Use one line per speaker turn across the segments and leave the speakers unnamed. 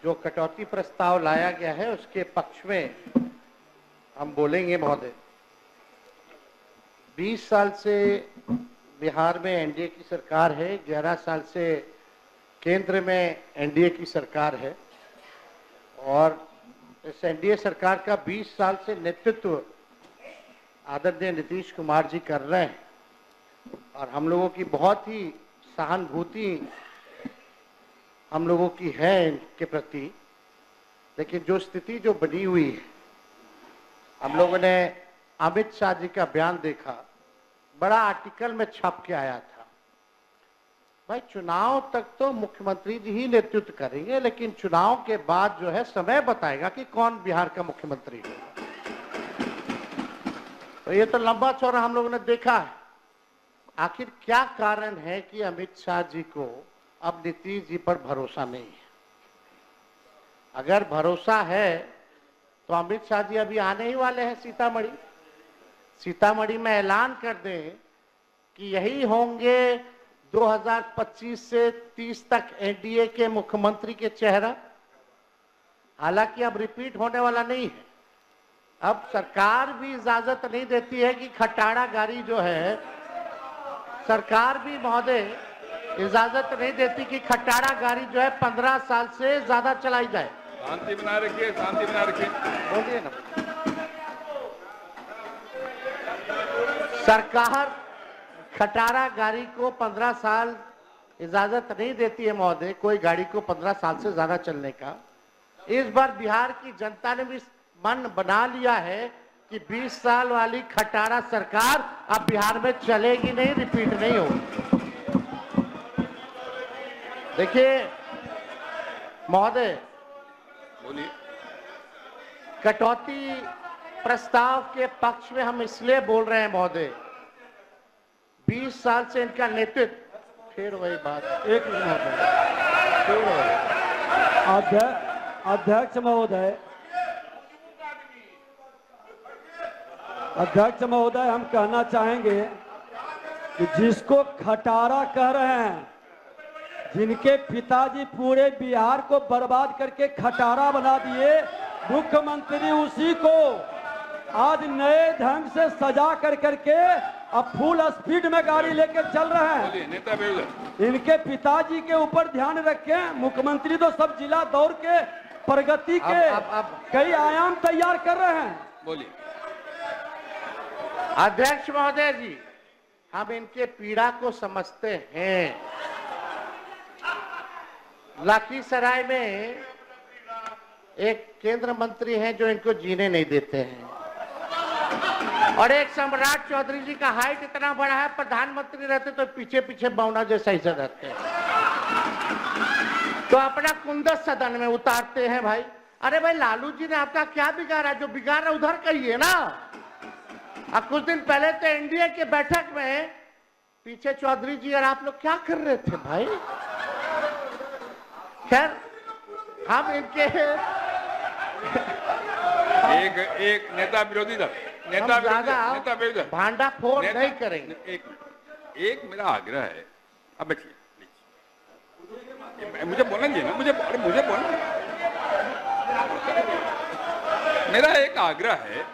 जो कटौती प्रस्ताव लाया गया है उसके पक्ष में हम बोलेंगे महोदय। 20 साल से बिहार में एनडीए की सरकार है, 11 साल से केंद्र में एनडीए की सरकार है और इस एनडीए सरकार का 20 साल से नेतृत्व आदरणीय नीतीश कुमार जी कर रहे हैं और हम लोगों की बहुत ही सहानुभूति हम लोगों की है इनके प्रति। लेकिन जो स्थिति जो बनी हुई है, हम लोगों ने अमित शाह जी का बयान देखा, बड़ा आर्टिकल में छप के आया था। भाई चुनाव तक तो मुख्यमंत्री जी ही नेतृत्व करेंगे, लेकिन चुनाव के बाद जो है समय बताएगा कि कौन बिहार का मुख्यमंत्री होगा। तो ये तो लंबा चौड़ा हम लोगों ने देखा है। आखिर क्या कारण है कि अमित शाह जी को अब नीतीश जी पर भरोसा नहीं है? अगर भरोसा है तो अमित शाह जी अभी आने ही वाले हैं सीतामढ़ी। सीतामढ़ी में ऐलान कर दें कि यही होंगे 2025 से 30 तक एनडीए के मुख्यमंत्री के चेहरा। हालांकि अब रिपीट होने वाला नहीं है। अब सरकार भी इजाजत नहीं देती है कि खटाड़ा गाड़ी जो है, सरकार भी महोदय इजाजत नहीं देती कि खटाड़ा गाड़ी जो है 15 साल से ज्यादा चलाई जाए।
शांति बनाए रखिए, शांति बनाए रखिए।
बोलिए ना। सरकार खटारा गाड़ी को 15 साल इजाजत नहीं देती है महोदय, कोई गाड़ी को 15 साल से ज्यादा चलने का। इस बार बिहार की जनता ने भी मन बना लिया है कि 20 साल वाली खटारा सरकार अब बिहार में चलेगी नहीं, रिपीट नहीं होगी। देखिए महोदय,
बोलिए।
कटौती प्रस्ताव के पक्ष में हम इसलिए बोल रहे हैं महोदय, 20 साल से इनका नेतृत्व, फिर वही बात, एक मिनट
अध्यक्ष महोदय, हम कहना चाहेंगे कि जिसको खटारा कह रहे हैं, जिनके पिताजी पूरे बिहार को बर्बाद करके खटारा बना दिए, मुख्यमंत्री उसी को आज नए ढंग से सजा कर करके अब फुल स्पीड में गाड़ी लेके चल रहे हैं।
नेता
इनके पिताजी के ऊपर ध्यान रखें। मुख्यमंत्री तो सब जिला दौड़ के प्रगति के कई आयाम तैयार कर रहे हैं।
बोलिए।
अध्यक्ष महोदय जी, हम इनके पीड़ा को समझते हैं। लखीसराय में एक केंद्र मंत्री हैं जो इनको जीने नहीं देते हैं, और एक सम्राट चौधरी जी का हाइट इतना बड़ा है, प्रधानमंत्री रहते तो पीछे पीछे बौना जैसा ही रहते हैं, तो अपना कुंदस सदन में उतारते हैं। भाई अरे भाई, लालू जी ने आपका क्या बिगाड़ा? जो बिगाड़ा उधर कहिए ना। अब कुछ दिन पहले तो एनडीए के बैठक में पीछे चौधरी जी और आप लोग क्या कर रहे थे भाई? खैर, हम इनके
एक नेता विरोधी दल, नेता विरोधी
भांडा फोड़ नहीं करेंगे।
एक मेरा आग्रह है, अब बैठिए, मुझे बोलने दीजिए ना, मुझे बोलने दीजिए। मेरा एक आग्रह है,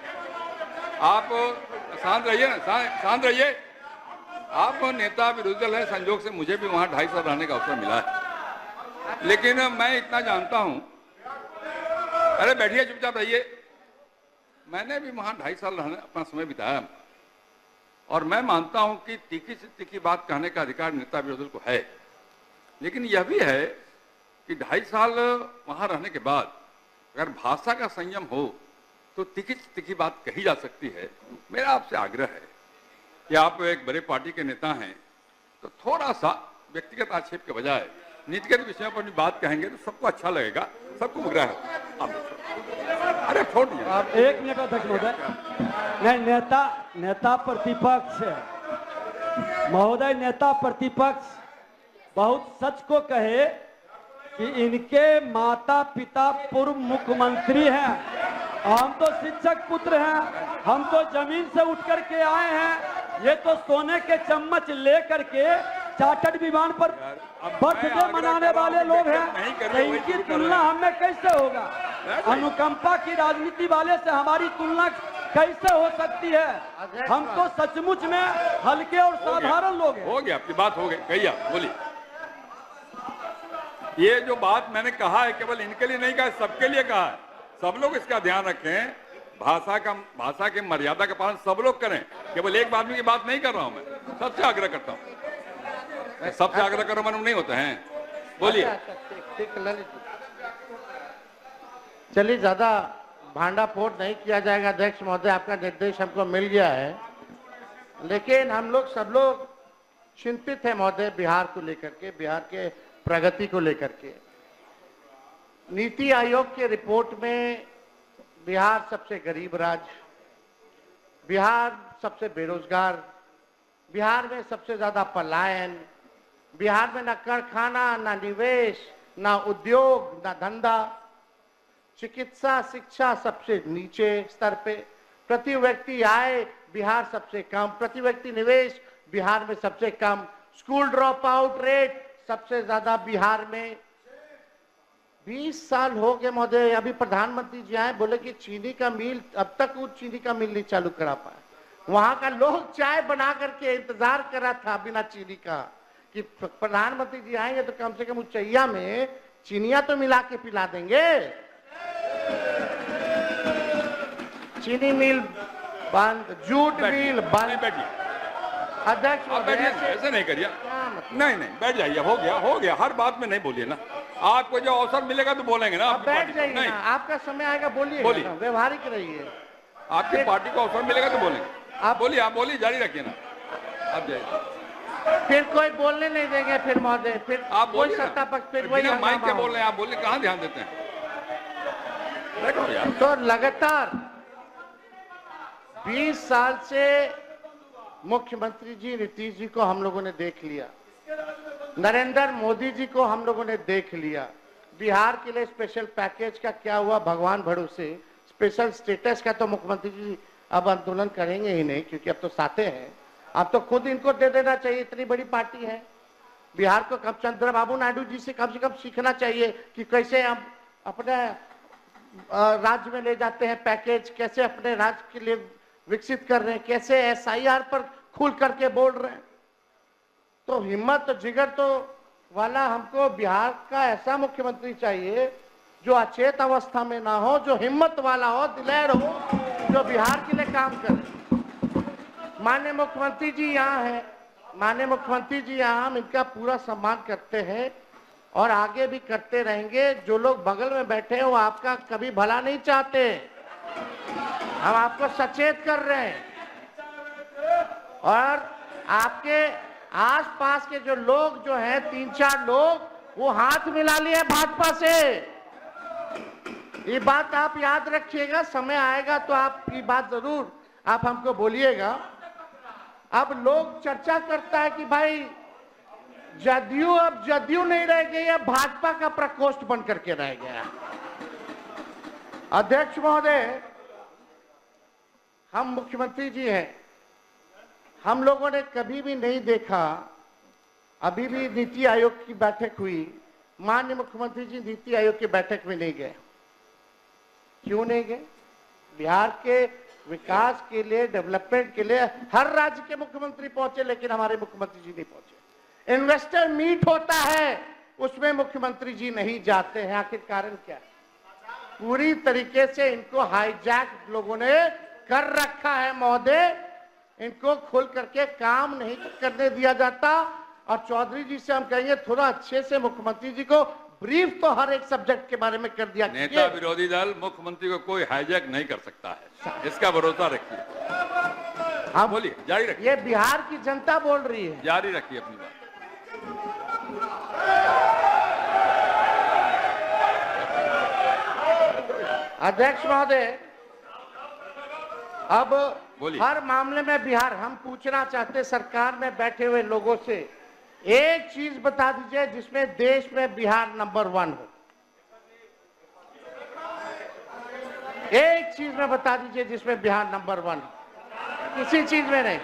आप शांत रहिए ना, शांत रहिए। आप नेता विरोधी दल है, संजोग से मुझे भी वहां 2.5 साल रहने का अवसर मिला है, लेकिन मैं इतना जानता हूं। अरे बैठिए, चुपचाप रहिए। मैंने भी वहां 2.5 साल रहने अपना समय बिताया, और मैं मानता हूं कि तीखी से तीखी बात कहने का अधिकार नेता विरोधी दल को है, लेकिन यह भी है कि 2.5 साल वहां रहने के बाद अगर भाषा का संयम हो तो तीखी से तीखी बात कही जा सकती है। मेरा आपसे आग्रह है कि आप एक बड़े पार्टी के नेता हैं, तो थोड़ा सा व्यक्तिगत आक्षेप के बजाय नीतिगत विषयों पर बात कहेंगे तो सबको अच्छा लगेगा, सबको मुग्रा है। अरे छोड़ दीजिए।
आप एक मिनट अध्यक्ष महोदय, नहीं, नेता प्रतिपक्ष महोदय, नेता प्रतिपक्ष बहुत सच को कहे कि इनके माता पिता पूर्व मुख्यमंत्री हैं। हम तो शिक्षक पुत्र हैं, हम तो जमीन से उठ करके आए हैं। ये तो सोने के चम्मच ले करके चार्टर्ड विमान पर
अब
बर्थडे
मैं आग्रह
मनाने
कर रहा
वाले
हूं कि
लोग
नहीं
हैं,
कर
तो
रहे, वही
इनकी
शुरू कर
तुलना
रहे हैं।
हमें कैसे होगा?
नहीं।
अनुकंपा की राजनीति वाले से हमारी तुलना कैसे हो सकती है? हम तो सचमुच में हल्के और साधारण लोग हैं।
हो गया, आपकी बात हो गई, कही आप बोलिए। ये जो बात मैंने कहा है केवल इनके लिए नहीं कहा, सबके लिए कहा है। सब लोग इसका ध्यान रखें, भाषा की मर्यादा का पालन सब लोग करें। केवल एक आदमी की बात नहीं कर रहा हूं मैं, सबसे आग्रह करता हूं। सबसे आग्रह करो मालूम नहीं होता है। बोलिए।
ठीक ललित, चलिए ज्यादा भांडाफोड़ नहीं किया जाएगा। अध्यक्ष महोदय, आपका निर्देश हमको मिल गया है, लेकिन हम लोग सब लोग चिंतित हैं महोदय बिहार को लेकर के, बिहार के प्रगति को लेकर के। नीति आयोग के रिपोर्ट में बिहार सबसे गरीब राज्य, बिहार सबसे बेरोजगार, बिहार में सबसे ज्यादा पलायन, बिहार में ना कारखाना, ना निवेश, ना उद्योग, ना धंधा, चिकित्सा शिक्षा सबसे नीचे स्तर पे, प्रति व्यक्ति आय बिहार सबसे कम, प्रति व्यक्ति निवेश बिहार में सबसे कम, स्कूल ड्रॉप आउट रेट सबसे ज्यादा बिहार में। 20 साल हो गए महोदय, अभी प्रधानमंत्री जी आए, बोले कि चीनी का मिल, अब तक वो चीनी का मिल नहीं चालू करा पाए। वहां का लोग चाय बना करके इंतजार कर रहा था बिना चीनी का, कि प्रधानमंत्री जी आएंगे तो कम से कम उच्चैया में चीनिया तो मिला के पिला देंगे। चीनी मिल बंद, जूट मिल बंद।
बैठिए
अध्यक्ष
आप, बैठिए, ऐसे नहीं करिए। नहीं नहीं, बैठ जाइए, हो गया। हर बात में नहीं बोलिए ना, आपको जो अवसर मिलेगा तो बोलेंगे ना।
आप बैठ जाइए ना, आपका समय आएगा, बोलिए, व्यवहारिक रहिए।
आपकी पार्टी को अवसर मिलेगा तो बोलेंगे। आप बोलिए, जारी रखिए ना, आप जाइए।
फिर कोई बोलने नहीं देंगे फिर महोदय, फिर
आप
कोई सत्ता पक्ष, फिर वही
माइक क्या बोल रहे हैं आप, बोलिए, कहाँ ध्यान देते हैं। बैठो यार।
तो लगातार 20 साल से मुख्यमंत्री जी नीतीश जी को हम लोगों ने देख लिया, नरेंद्र मोदी जी को हम लोगों ने देख लिया। बिहार के लिए स्पेशल पैकेज का क्या हुआ भगवान भरोसे, स्पेशल स्टेटस का तो मुख्यमंत्री जी अब आंदोलन करेंगे ही नहीं, क्योंकि अब तो साथे हैं। अब तो खुद इनको दे देना चाहिए, इतनी बड़ी पार्टी है। बिहार को कब चंद्रबाबू नायडू जी से कम सीखना चाहिए कि कैसे हम अपने राज्य में ले जाते हैं पैकेज, कैसे अपने राज्य के लिए विकसित कर रहे हैं, कैसे SIR पर खुल करके बोल रहे हैं। तो हिम्मत तो जिगर तो वाला हमको बिहार का ऐसा मुख्यमंत्री चाहिए जो अचेत अवस्था में ना हो, जो हिम्मत वाला हो, दिलेर हो, जो बिहार के लिए काम करे। माननीय मुख्यमंत्री जी यहाँ है, माननीय मुख्यमंत्री जी यहाँ, हम इनका पूरा सम्मान करते हैं और आगे भी करते रहेंगे। जो लोग बगल में बैठे हैं वो आपका कभी भला नहीं चाहते, हम आपको सचेत कर रहे हैं। और आपके आसपास के जो लोग जो हैं 3-4 लोग, वो हाथ मिला लिए भाजपा से। ये बात आप याद रखिएगा, समय आएगा तो आप ये बात जरूर आप हमको बोलिएगा। अब लोग चर्चा करता है कि भाई जदयू अब जदयू नहीं रह गई, अब भाजपा का प्रकोष्ठ बन करके रह गया। अध्यक्ष महोदय, हम मुख्यमंत्री जी हैं, हम लोगों ने कभी भी नहीं देखा, अभी भी नीति आयोग की बैठक हुई, माननीय मुख्यमंत्री जी नीति आयोग की बैठक में नहीं गए। क्यों नहीं गए? बिहार के विकास के लिए, डेवलपमेंट के लिए हर राज्य के मुख्यमंत्री पहुंचे, लेकिन हमारे मुख्यमंत्री जी नहीं पहुंचे। इन्वेस्टर मीट होता है, उसमें मुख्यमंत्री जी नहीं जाते हैं। आखिर कारण क्या है? पूरी तरीके से इनको हाईजैक लोगों ने कर रखा है महोदय। इनको खोल करके काम नहीं करने दिया जाता। और चौधरी जी से हम कहेंगे थोड़ा अच्छे से मुख्यमंत्री जी को ब्रीफ तो हर एक सब्जेक्ट के बारे में कर दिया।
नेता विरोधी दल मुख्यमंत्री को कोई हाईजैक नहीं कर सकता है, इसका भरोसा रखिए।
आप
बोलिए, जारी रखिए।
ये बिहार की जनता बोल रही है,
जारी रखिए अपनी बात।
अध्यक्ष महोदय, अब
बोलिए।
हर मामले में बिहार, हम पूछना चाहते सरकार में बैठे हुए लोगों से, एक चीज बता दीजिए जिसमें देश में बिहार नंबर 1 हो। एक चीज में बता दीजिए जिसमें बिहार नंबर 1 हो, किसी चीज में नहीं।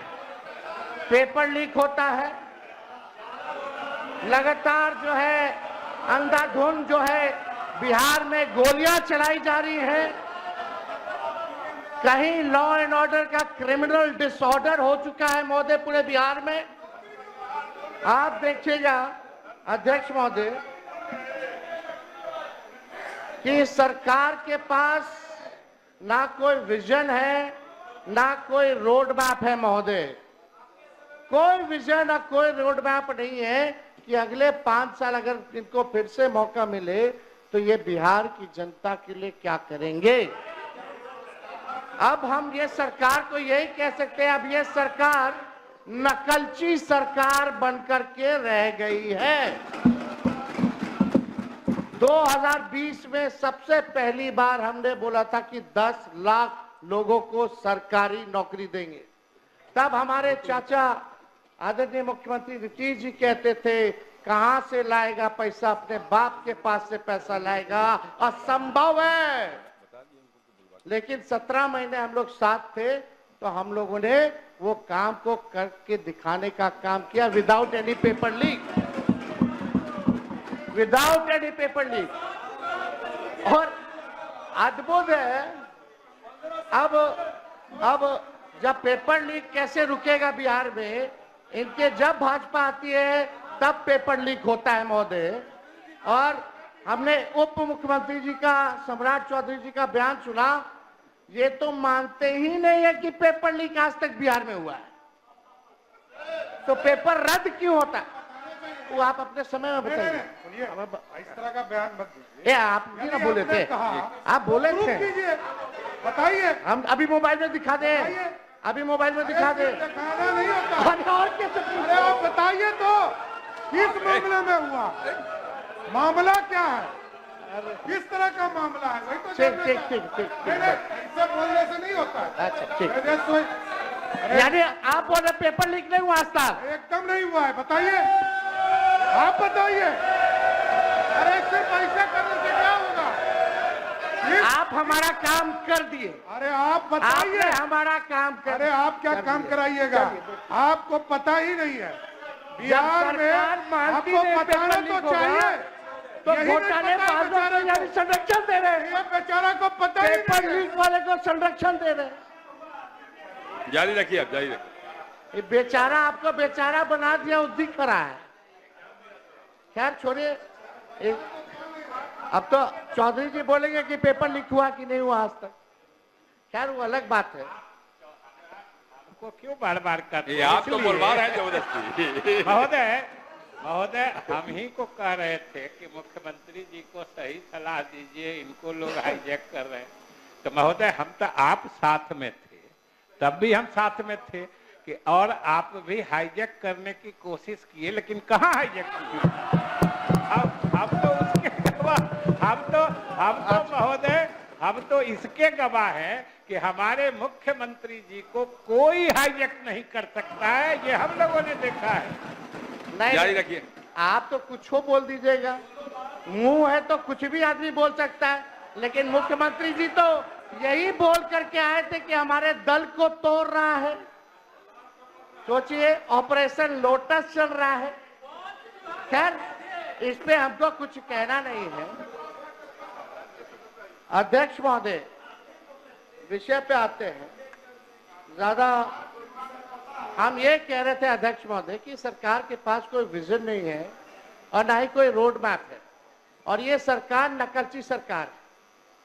पेपर लीक होता है, लगातार जो है अंधाधुंध जो है बिहार में गोलियां चलाई जा रही हैं। कहीं लॉ एंड ऑर्डर का क्रिमिनल डिसऑर्डर हो चुका है महोदय पूरे बिहार में। आप देखिएगा अध्यक्ष महोदय कि सरकार के पास ना कोई विजन है ना कोई रोड मैप है महोदय। कोई विजन और कोई रोड मैप नहीं है कि अगले 5 साल अगर इनको फिर से मौका मिले तो ये बिहार की जनता के लिए क्या करेंगे। अब हम ये सरकार को यही कह सकते हैं, अब ये सरकार नकलची सरकार बनकर के रह गई है। 2020 में सबसे पहली बार हमने बोला था कि 10 लाख लोगों को सरकारी नौकरी देंगे। तब हमारे चाचा आदरणीय मुख्यमंत्री नीतीश जी कहते थे कहां से लाएगा पैसा, अपने बाप के पास से पैसा लाएगा, असंभव है। लेकिन 17 महीने हम लोग साथ थे तो हम लोगों ने वो काम को करके दिखाने का काम किया without any paper leak, without any paper leak. और अद्भुत है, अब जब पेपर लीक कैसे रुकेगा बिहार में, इनके जब भाजपा आती है तब पेपर लीक होता है महोदय। और हमने उप मुख्यमंत्री जी का, सम्राट चौधरी जी का बयान सुना, ये तो मानते ही नहीं है कि पेपर लीक आज तक बिहार में हुआ है। तो पेपर रद्द क्यों होता है वो आप अपने समय में बताइए।
इस तरह का बयान मत दीजिए।
आप भी ना बोले थे, आप बोले थे,
बताइए।
हम अभी मोबाइल में दिखा दे, अभी मोबाइल में दिखा दे।
दिखाना नहीं होता।
और कैसे?
अरे आप बताइए तो किस मामले में हुआ, मामला क्या है, किस तरह का मामला है, वही तो
ठीक।
ऐसे बोलने से नहीं होता है।
अच्छा ठीक। यानी आप बोल रहे पेपर लीक नहीं हुआ आज तक?
एकदम नहीं हुआ है। बताइए, आप बताइए। अरे सिर्फ ऐसा करने से क्या होगा?
आप हमारा काम कर दिए।
अरे आप बताइए।
आपने हमारा काम कर।
अरे आप क्या काम कराइएगा? आपको पता ही नहीं है बिहार में, आपको बताना तो चाहिए।
तो घोटाले बाजों संरक्षण दे रहे हैं,
बेचारा को पता ही
पेपर
नहीं है।
लीक वाले को संरक्षण दे रहे हैं।
जारी रखिए, आप जारी रखिए।
ये बेचारा आपको बेचारा बना दिया, वो दिख रहा है। खैर छोड़िए, अब तो चौधरी जी बोलेंगे कि पेपर लीक हुआ कि नहीं हुआ आज तक। खैर वो अलग बात है।
को क्यों बार बार करते
ये आप तो बोलवा रहे हैं जबरदस्ती।
महोदय हम ही को कह रहे थे कि मुख्यमंत्री जी को सही सलाह दीजिए, इनको लोग हाईजैक कर रहे हैं। तो महोदय हम तो आप साथ में थे, तब भी हम साथ में थे कि और आप भी हाईजैक करने की कोशिश किए, लेकिन कहाँ हाईजैक किए। हम तो उसके गवाह, हम तो महोदय हम तो इसके गवाह हैं कि हमारे मुख्यमंत्री जी को कोई हाईजैक नहीं कर सकता है, ये हम लोगों ने देखा है।
जारी रखिए।
आप तो कुछ हो बोल दीजिएगा, मुंह है तो कुछ भी आदमी बोल सकता है, लेकिन मुख्यमंत्री जी तो यही बोल करके आए थे कि हमारे दल को तोड़ रहा है। सोचिए, ऑपरेशन लोटस चल रहा है। खैर इस पे हमको कुछ कहना नहीं है। अध्यक्ष महोदय, विषय पे आते हैं। ज्यादा हम ये कह रहे थे अध्यक्ष महोदय कि सरकार के पास कोई विजन नहीं है और ना ही कोई रोड मैप है, और ये सरकार नकलची सरकार है।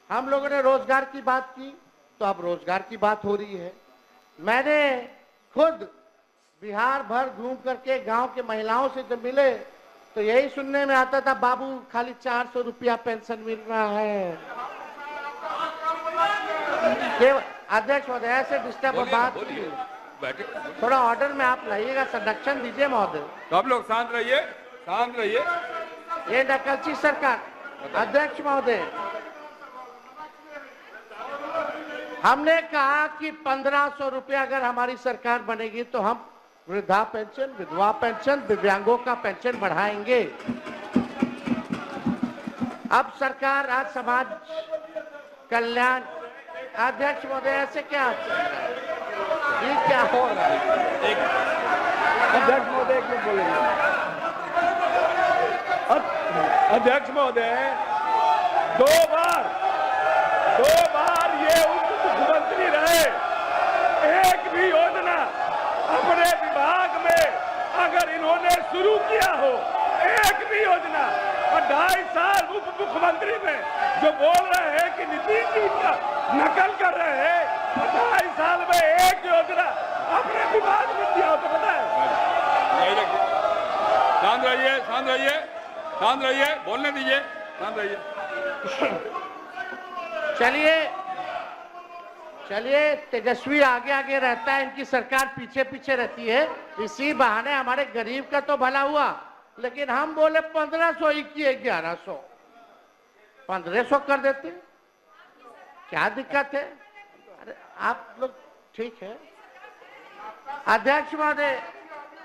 हम लोगों ने रोजगार की बात की तो अब रोजगार की बात हो रही है। मैंने खुद बिहार भर घूम करके गांव के महिलाओं से जब मिले तो यही सुनने में आता था, बाबू खाली 400 रुपया पेंशन मिल रहा है। अध्यक्ष महोदय ऐसे डिस्टर्ब बात, थोड़ा ऑर्डर में आप लाइएगा, संरक्षण दीजिए महोदय।
तो आप लोग शांत रहिए, शांत रहिए।
ये नकलची सरकार। अध्यक्ष महोदय, हमने कहा कि 1500 रुपया अगर हमारी सरकार बनेगी तो हम वृद्धा पेंशन, विधवा पेंशन, दिव्यांगों का पेंशन बढ़ाएंगे। अब सरकार आज समाज कल्याण। अध्यक्ष महोदय ऐसे क्या चल रहा है? ये क्या हो रहा है?
अध्यक्ष महोदय एक मिनट बोलेंगे।
अध्यक्ष महोदय, दो बार ये उप मुख्यमंत्री रहे, एक भी योजना अपने विभाग में अगर इन्होंने शुरू किया हो, एक भी योजना, और 2.5 साल उप मुख्यमंत्री में जो बोल रहे हैं कि नीतीश जी का नकल कर रहे हैं, 2.5 साल में एक योजना अपने विभाग में दिया हो तो बताए।
शांत रहिए, शांत रहिए, शांत रहिए, बोलने दीजिए, शांत रहिए।
चलिए तेजस्वी आगे आगे रहता है, इनकी सरकार पीछे पीछे रहती है, इसी बहाने हमारे गरीब का तो भला हुआ। लेकिन हम बोले 1500 ही किए, 1100 1500 कर देते, क्या दिक्कत है? अरे आप लोग ठीक है। अध्यक्ष महोदय,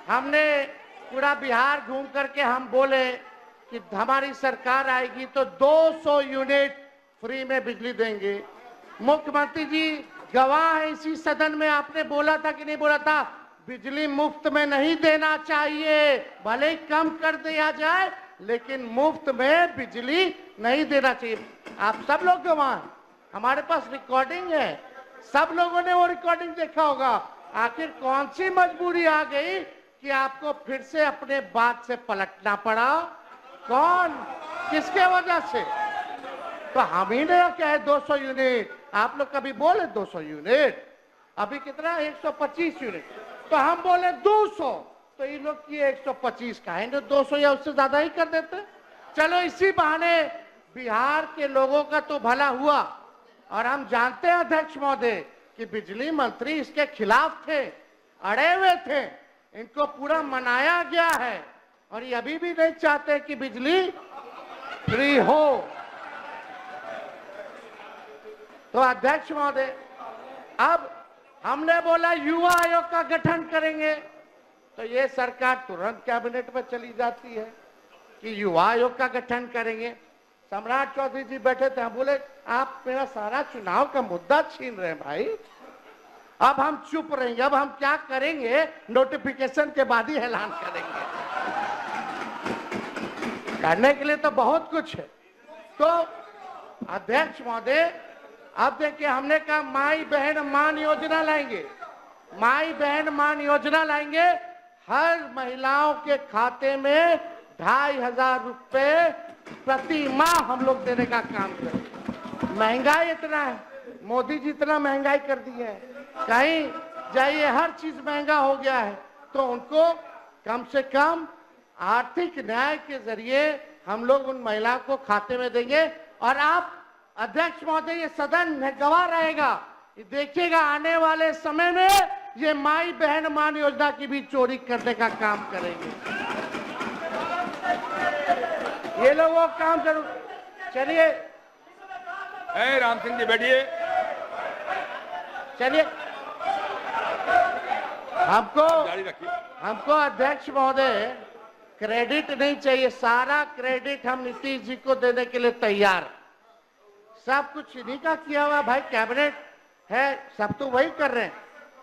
हमने पूरा बिहार घूम करके हम बोले कि हमारी सरकार आएगी तो 200 यूनिट फ्री में बिजली देंगे। मुख्यमंत्री जी गवाह है इसी सदन में, आपने बोला था कि नहीं बोला था, बिजली मुफ्त में नहीं देना चाहिए, भले ही कम कर दिया जाए लेकिन मुफ्त में बिजली नहीं देना चाहिए। आप सब लोग गवाह हैं, हमारे पास रिकॉर्डिंग है, सब लोगों ने वो रिकॉर्डिंग देखा होगा। आखिर कौन सी मजबूरी आ गई कि आपको फिर से अपने बात से पलटना पड़ा? कौन, किसके वजह से? तो हम ही ने क्या है 200 यूनिट, आप लोग कभी बोले 200 यूनिट, अभी कितना 125 यूनिट, तो हम बोले 200, तो ये लोग किए 125 का है, 200 या उससे ज्यादा ही कर देते। चलो इसी बहाने बिहार के लोगों का तो भला हुआ। और हम जानते हैं अध्यक्ष महोदय कि बिजली मंत्री इसके खिलाफ थे, अड़े हुए थे, इनको पूरा मनाया गया है और ये अभी भी नहीं चाहते कि बिजली फ्री हो। तो अध्यक्ष महोदय, अब हमने बोला युवा आयोग का गठन करेंगे, तो ये सरकार तुरंत कैबिनेट में चली जाती है कि युवा आयोग का गठन करेंगे। सम्राट चौधरी जी बैठे थे, हम बोले आप मेरा सारा चुनाव का मुद्दा छीन रहे हैं भाई, अब हम चुप रहेंगे, अब हम क्या करेंगे, नोटिफिकेशन के बाद ही ऐलान करेंगे। करने के लिए तो बहुत कुछ है। तो अध्यक्ष महोदय, अब देखिए हमने कहा माई बहन मान योजना लाएंगे, माई बहन मान योजना लाएंगे, हर महिलाओं के खाते में 2500 रुपए प्रति माह हम लोग देने का काम करेंगे। महंगाई इतना है, मोदी जी इतना महंगाई कर दी है, कहीं जाइए हर चीज महंगा हो गया है, तो उनको कम से कम आर्थिक न्याय के जरिए हम लोग उन महिलाओं को खाते में देंगे। और आप अध्यक्ष महोदय, ये सदन गवाह रहेगा, देखिएगा आने वाले समय में ये माई बहन मान योजना की भी चोरी करने का काम करेंगे, ये लोग वो काम जरूर। चलिए
राम सिंह जी बैठिए।
चलिए
जारी रखिए।
हमको अध्यक्ष महोदय क्रेडिट नहीं चाहिए, सारा क्रेडिट हम नीतीश जी को देने के लिए तैयार हैं। सब कुछ इन्हीं का किया हुआ भाई, कैबिनेट है, सब तो वही कर रहे हैं,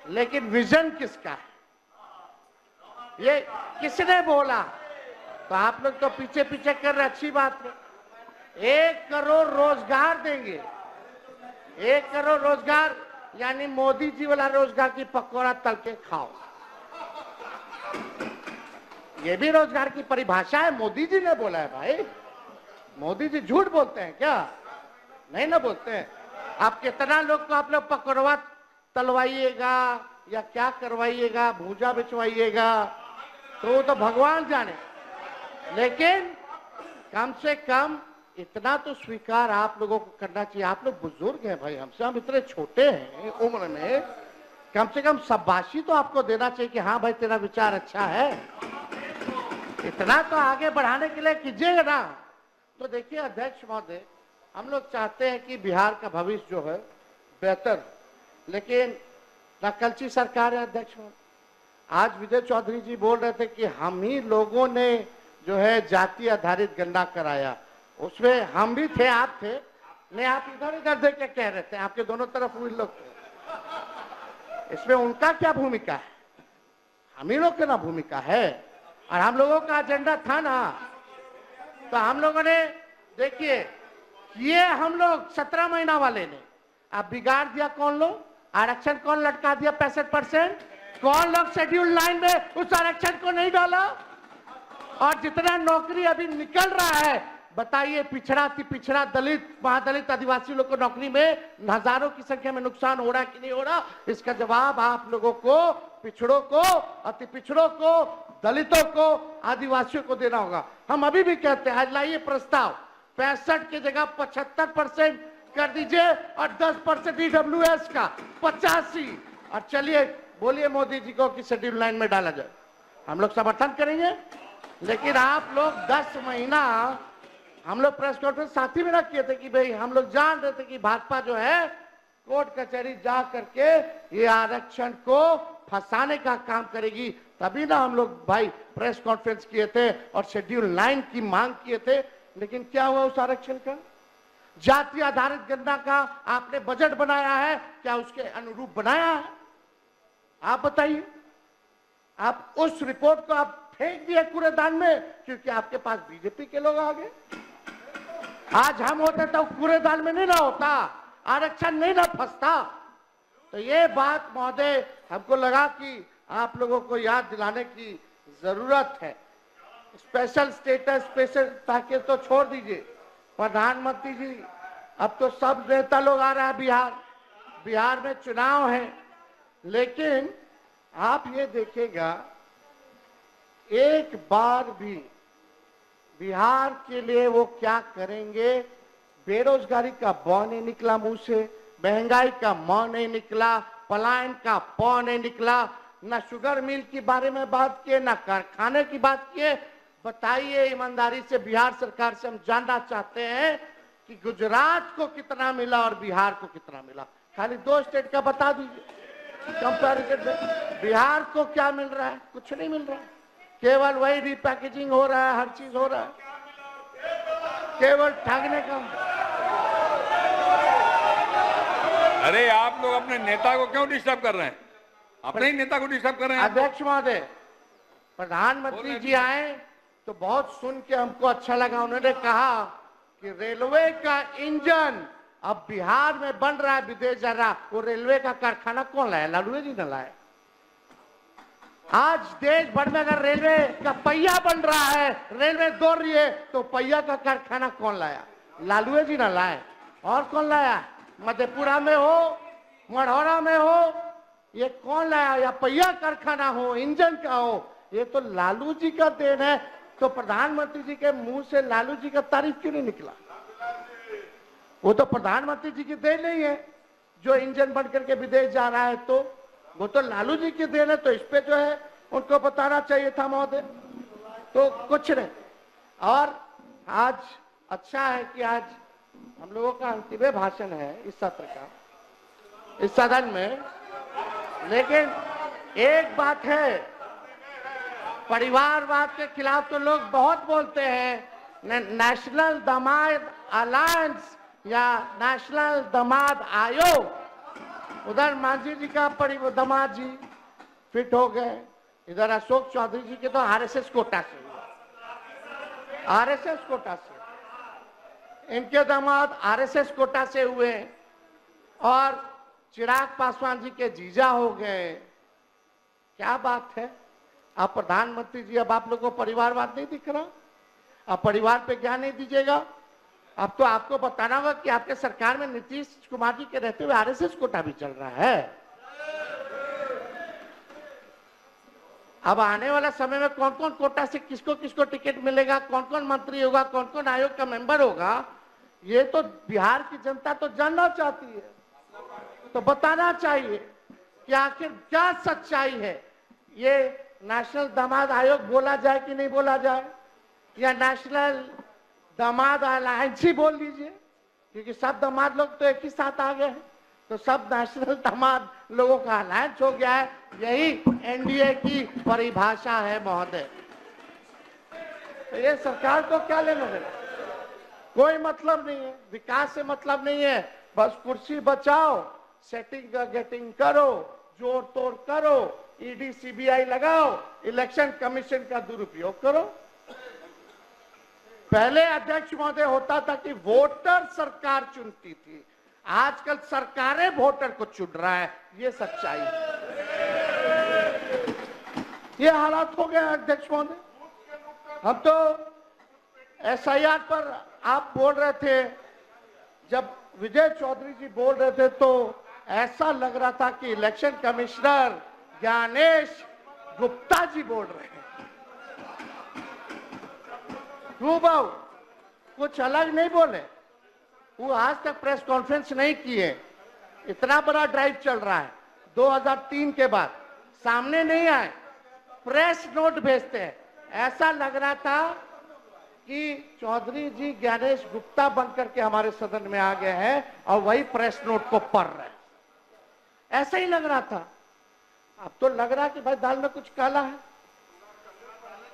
लेकिन विजन किसका है, ये किसने बोला? तो आप लोग तो पीछे पीछे कर रहे, अच्छी बात है। 1 करोड़ रोजगार देंगे, 1 करोड़ रोजगार, यानी मोदी जी वाला रोजगार की पकौड़ा तल के खाओ, ये भी रोजगार की परिभाषा है, मोदी जी ने बोला है भाई। मोदी जी झूठ बोलते हैं क्या? नहीं ना बोलते हैं। आप कितना लोग को आप लोग पकौड़ा तलवाइएगा या क्या करवाइएगा, भूजा बिछवाइएगा, तो वो तो भगवान जाने, लेकिन कम से कम इतना तो स्वीकार आप लोगों को करना चाहिए। आप लोग बुजुर्ग हैं भाई हमसे, हम इतने छोटे हैं उम्र में, कम से कम शाबाशी तो आपको देना चाहिए कि हाँ भाई तेरा विचार अच्छा है, इतना तो आगे बढ़ाने के लिए कीजिएगा ना। तो देखिए अध्यक्ष महोदय, हम लोग चाहते हैं कि बिहार का भविष्य जो है बेहतर, लेकिन नकलची सरकार है अध्यक्ष महोदय। आज विजय चौधरी जी बोल रहे थे कि हम ही लोगों ने जो है जाति आधारित गणना कराया, उसमें हम भी थे, आप थे नहीं, आप इधर इधर देख के कह रहे थे, आपके दोनों तरफ वो लोग थे, इसमें उनका क्या भूमिका है? हम ही लोग की ना भूमिका है, और हम लोगों का एजेंडा था ना, तो हम लोगों ने देखिए ये हम लोग 17 महीना वाले ने अब बिगाड़ दिया। कौन लोग? आरक्षण कौन लटका दिया 65%? कौन लोग शेड्यूल 9 में उस आरक्षण को नहीं डाला? और जितना नौकरी अभी निकल रहा है, बताइए पिछड़ा अति पिछड़ा दलित महादलित आदिवासी लोग को नौकरी में हजारों की संख्या में नुकसान हो रहा है कि नहीं हो रहा? इसका जवाब आप लोगों को, पिछड़ों को, अति पिछड़ों को, दलितों को, आदिवासियों को देना होगा। हम अभी भी कहते हैं आज लाइए प्रस्ताव 65 की जगह 75% कर दीजिए और 10% ईडब्ल्यूएस का 85। और चलिए बोलिए मोदी जी को कि शेड्यूल 9 में डाला जाए, हम लोग समर्थन करेंगे। लेकिन आप लोग 10 महीना हम लोग प्रेस कॉन्फ्रेंस साथी में रख किए थे कि भाई हम लोग जान रहे थे कि भाजपा जो है कोर्ट कचहरी जा करके ये आरक्षण को फंसाने का काम करेगी, तभी ना हम लोग भाई प्रेस कॉन्फ्रेंस किए थे और शेड्यूल 9 की मांग किए थे। लेकिन क्या हुआ उस आरक्षण का? जाति आधारित गणना का आपने बजट बनाया है, क्या उसके अनुरूप बनाया है? आप बताइए। आप उस रिपोर्ट को आप फेंक दिए कूड़ेदान में क्योंकि आपके पास बीजेपी के लोग आ गए। आज हम होते तो कूड़ेदान में नहीं ना होता, आरक्षण नहीं ना फंसता। तो ये बात महोदय हमको लगा कि आप लोगों को याद दिलाने की जरूरत है। स्पेशल स्टेटस, स्पेशल पैकेज तो छोड़ दीजिए प्रधानमंत्री जी, अब तो सब नेता लोग आ रहा है बिहार में चुनाव है। लेकिन आप ये देखिएगा एक बार भी बिहार के लिए वो क्या करेंगे? बेरोजगारी का बौ नहीं निकला मुंह से, महंगाई का मौ नहीं निकला, पलायन का पौ नहीं निकला, ना शुगर मिल के बारे में बात किए, ना कारखाने की बात किए। बताइए ईमानदारी से बिहार सरकार से हम जानना चाहते हैं कि गुजरात को कितना मिला और बिहार को कितना मिला। खाली 2 स्टेट का बता दीजिए कंपैरिजन में। बिहार को क्या मिल रहा है? कुछ नहीं मिल रहा है, केवल वही रिपैकेजिंग हो रहा है, हर चीज हो रहा है, केवल ठगने का।
अरे आप लोग अपने नेता को क्यों डिस्टर्ब कर रहे हैं? अपने ही नेता को डिस्टर्ब कर रहे हैं।
अध्यक्ष महोदय, प्रधानमंत्री जी आए तो बहुत सुन के हमको अच्छा लगा। उन्होंने कहा कि रेलवे का इंजन अब बिहार में बन रहा है, विदेश जा रहा। वो रेलवे का कारखाना कौन लाया? लालू जी ने लाया। आज देश भर में अगर रेलवे का पहिया बन रहा है, रेलवे दौड़ रही है, तो पहिया का कारखाना कौन लाया? लालू जी ने लाए। और कौन लाया? मधेपुरा में हो, मढ़ौरा में हो, ये कौन लाया? या पहिया कारखाना हो, इंजन का हो, ये तो लालू जी का देन है। तो प्रधानमंत्री जी के मुंह से लालू जी का तारीफ क्यों नहीं निकला? वो तो प्रधानमंत्री जी की देन नहीं है जो इंजन बन करके विदेश जा रहा है, तो वो तो लालू जी की देन है। तो इस पे जो है उनको बताना चाहिए था महोदय। तो कुछ नहीं। और आज अच्छा है कि आज हम लोगों का अंतिम भाषण है इस सत्र का, इस सदन में। लेकिन एक बात है, परिवारवाद के खिलाफ तो लोग बहुत बोलते हैं। नेशनल दामाद अलायंस या नेशनल दामाद आयोग, उधर मांझी जी का दामाद जी फिट हो गए, इधर अशोक चौधरी जी के तो आरएसएस कोटा से हुए, आरएसएस कोटा से इनके दामाद आरएसएस कोटा से हुए, और चिराग पासवान जी के जीजा हो गए। क्या बात है? आप प्रधानमंत्री जी, अब आप लोगों को परिवारवाद नहीं दिख रहा? आप परिवार पे ज्ञान नहीं दीजिएगा? अब तो आपको बताना होगा कि आपके सरकार में नीतीश कुमार जी के रहते हुए आरएसएस कोटा भी चल रहा है। अब आने वाला समय में कौन कौन कोटा से किसको किसको टिकट मिलेगा, कौन कौन मंत्री होगा, कौन कौन आयोग का मेंबर होगा, ये तो बिहार की जनता तो जानना चाहती है। तो बताना चाहिए कि आखिर क्या सच्चाई है। ये नेशनल दामाद आयोग बोला जाए कि नहीं बोला जाए, या नेशनल दामाद अलायंस ही बोल लीजिए, क्योंकि सब दामाद लोग तो एक ही साथ आ गए हैं, तो सब नेशनल दामाद लोगों का अलायंस हो गया है। यही एनडीए की परिभाषा है महोदय। तो ये सरकार को क्या लेना देना? कोई मतलब नहीं है, विकास से मतलब नहीं है, बस कुर्सी बचाओ, सेटिंग गेटिंग करो, जोड़ तोड़ करो, ईडी सीबीआई लगाओ, इलेक्शन कमीशन का दुरुपयोग करो। पहले अध्यक्ष महोदय होता था कि वोटर सरकार चुनती थी, आजकल सरकारें वोटर को चुन रहा है, ये सच्चाई है। ये हालात हो गए अध्यक्ष महोदय। हम तो एसआईआर पर आप बोल रहे थे, जब विजय चौधरी जी बोल रहे थे तो ऐसा लग रहा था कि इलेक्शन कमिश्नर ज्ञानेश गुप्ता जी बोल रहे हैं। क्यों बाबू, कुछ अलग नहीं बोले, वो आज तक प्रेस कॉन्फ्रेंस नहीं किए। इतना बड़ा ड्राइव चल रहा है 2003 के बाद, सामने नहीं आए, प्रेस नोट भेजते हैं। ऐसा लग रहा था कि चौधरी जी ज्ञानेश गुप्ता बनकर के हमारे सदन में आ गए हैं और वही प्रेस नोट को पढ़ रहे हैं, ऐसा ही लग रहा था। अब तो लग रहा है कि भाई दाल में कुछ काला है,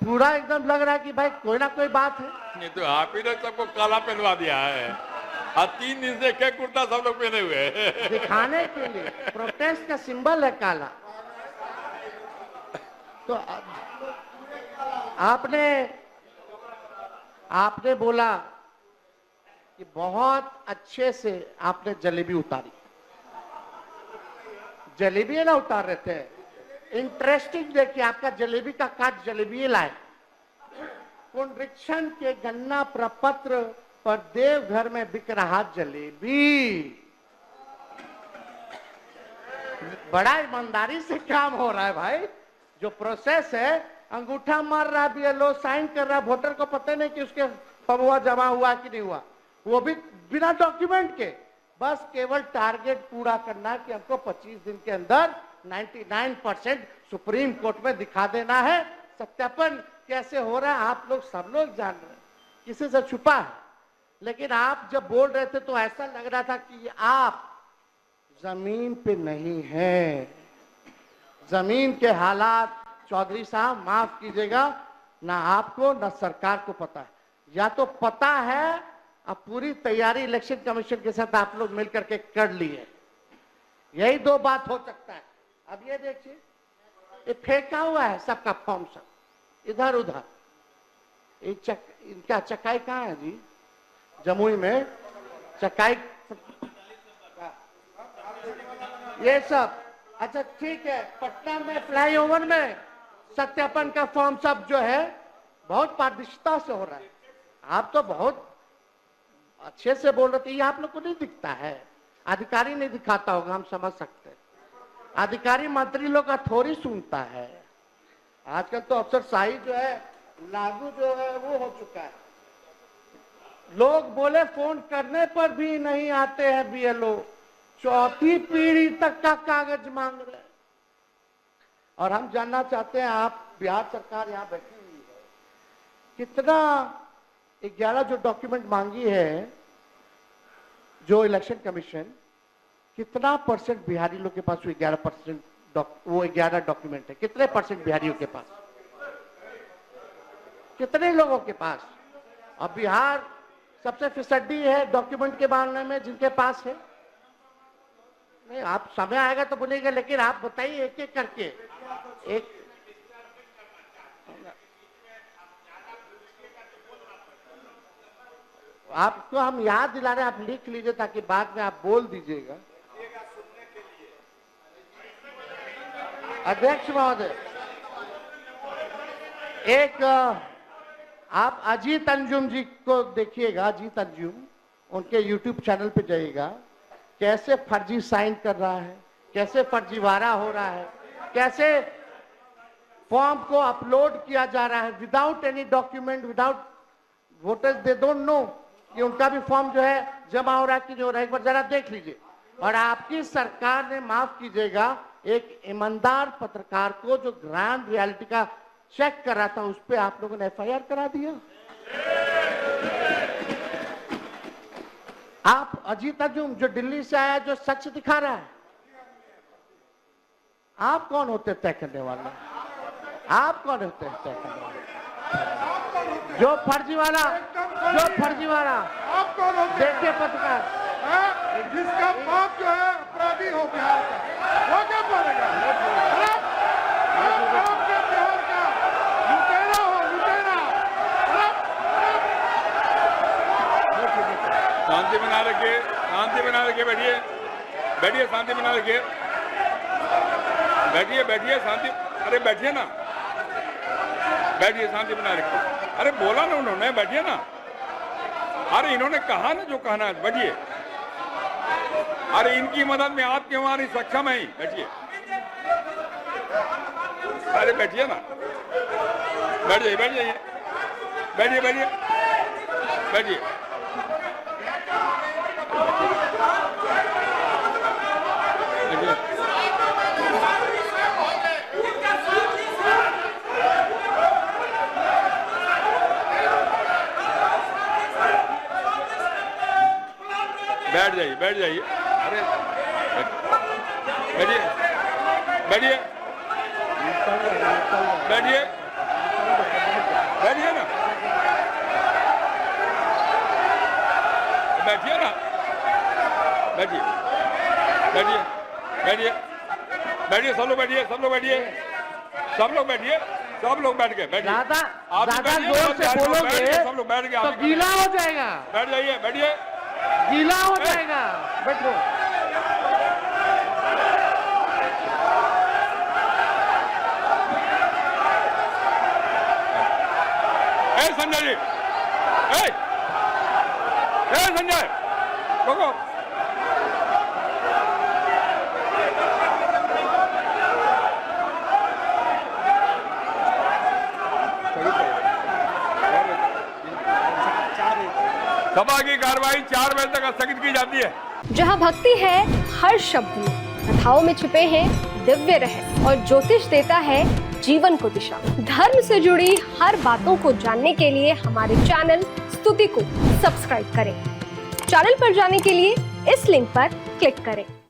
पूरा एकदम लग रहा है कि भाई कोई ना कोई बात है।
नहीं तो आप ही ने सबको काला पहनवा दिया है, और 3 दिन से क्या कुर्ता सब लोग पहने हुए हैं
दिखाने के लिए, प्रोटेस्ट का सिंबल है काला। तो आपने बोला कि बहुत अच्छे से आपने जलेबी उतारी, जलेबी ना उतार रहे थे, इंटरेस्टिंग देखिए, आपका जलेबी का काट जलेबी लाए। पुनरीक्षण के गन्ना प्रपत्र पर देवघर में बिक रहा जलेबी, बड़ा ईमानदारी से काम हो रहा है भाई। जो प्रोसेस है, अंगूठा मार रहा है बीएलओ, साइन कर रहा है, वोटर को पता नहीं कि उसके फगुआ जमा हुआ कि नहीं हुआ, वो भी बिना डॉक्यूमेंट के। बस केवल टारगेट पूरा करना कि हमको 25 दिन के अंदर 99% सुप्रीम कोर्ट में दिखा देना है। सत्यापन कैसे हो रहा है आप लोग सब लोग जान रहे हैं, किसी से छुपा है। लेकिन आप जब बोल रहे थे तो ऐसा लग रहा था कि आप जमीन पे नहीं हैं। जमीन के हालात चौधरी साहब माफ कीजिएगा, ना आपको ना सरकार को पता है, या तो पता है अब पूरी तैयारी इलेक्शन कमीशन के साथ आप लोग मिलकर के कर लिए, यही 2 बात हो सकता है। अब ये देखिए, ये फेंका हुआ है सबका फॉर्म, सब इधर उधर। इनका चकाई कहाँ है जी? जमुई में चकाई, ये सब। अच्छा ठीक है, पटना में फ्लाईओवर में सत्यापन का फॉर्म सब जो है बहुत पारदर्शिता से हो रहा है। आप तो बहुत अच्छे से बोल रहे थे, ये आप लोग को नहीं दिखता है, अधिकारी नहीं दिखाता होगा, हम समझ सकते हैं। अधिकारी मंत्री लोग का थोड़ी सुनता है। आजकल तो अफसरशाही जो है लागू जो है वो हो चुका है। लोग बोले फोन करने पर भी नहीं आते हैं बीएलओ, 4थी पीढ़ी तक का कागज मांग रहे हैं। और हम जानना चाहते हैं, आप बिहार सरकार यहाँ बैठी हुई है, कितना 11 जो डॉक्यूमेंट मांगी है जो इलेक्शन कमीशन, कितना परसेंट बिहारी लोग के पास वो 11% वो 11 डॉक्यूमेंट है? कितने परसेंट बिहारियों के पास, कितने लोगों के पास? अब बिहार सबसे फिसड्डी है डॉक्यूमेंट के मामले में, जिनके पास है। नहीं, आप समय आएगा तो बोलेंगे, लेकिन आप बताइए एक एक करके। एक आपको हम याद दिला रहे हैं, आप लिख लीजिए ताकि बाद में आप बोल दीजिएगा। अध्यक्ष महोदय, एक आप अजीत अंजुम जी को देखिएगा, अजीत अंजुम, उनके यूट्यूब चैनल पे जाइएगा, कैसे फर्जी साइन कर रहा है, कैसे फर्जीवाड़ा हो रहा है, कैसे फॉर्म को अपलोड किया जा रहा है without any document, without voters, they don't know कि उनका भी फॉर्म जो है जमा हो रहा है कि नहीं हो रहा है। एक बार जरा देख लीजिए। और आपकी सरकार ने, माफ कीजिएगा, एक ईमानदार पत्रकार को जो ग्राउंड रियलिटी का चेक कर रहा था, उस पर आप लोगों ने एफआईआर करा दिया। आप अजीत अंजुम जो दिल्ली से आया, जो सच दिखा रहा है, आप कौन होते तय करने वाले? आप कौन होते हैं तय करने वाले? जो फर्जीवाड़ा
आप कौन होते हैं?
देखिए पत्रकार,
जिसका बाप जो है अपराधी हो बिहार का, वो क्या बोलेगा? बिहार का लुटेरा हो, लुटेरा।
शांति बना रखिए, शांति बना रखिए, बैठिए, बैठिए, शांति बना रखिए, बैठिए, बैठिए, शांति, अरे बैठिए ना, बैठिए, शांति बना रखिए। अरे बोला ना उन्होंने, बैठिए ना। अरे इन्होंने कहा ना जो कहना है, बैठिए। अरे इनकी मदद में आपकी हमारी सक्षम है, बैठिए। अरे बैठिए ना, बैठ जाइए, बैठ जाइए, बैठिए, बैठिए, बैठिए। बैठ जाइए, बैठ जाइए। अरे बैठिए, बैठिए, बैठिए, बैठिए ना, बैठिए ना, बैठिए, बैठिए, बैठिए, बैठिए, सब लोग बैठिए, सब लोग बैठिए, सब लोग बैठिए, सब लोग बैठ गए, बैठिए।
ज्यादा जोर से बोलोगे
सब लोग बैठ गए,
तो गीला हो जाएगा,
बैठ जाइए, बैठिए,
गीला हो जाएगा, बैठो।
संजय जी, संजय, रुको। सभा की कार्रवाई 4 बजे तक स्थगित की जाती है।
जहां भक्ति है हर शब्द में, कथाओं में छुपे हैं दिव्य रहस्य और ज्योतिष देता है जीवन को दिशा। धर्म से जुड़ी हर बातों को जानने के लिए हमारे चैनल स्तुति को सब्सक्राइब करें। चैनल पर जाने के लिए इस लिंक पर क्लिक करें।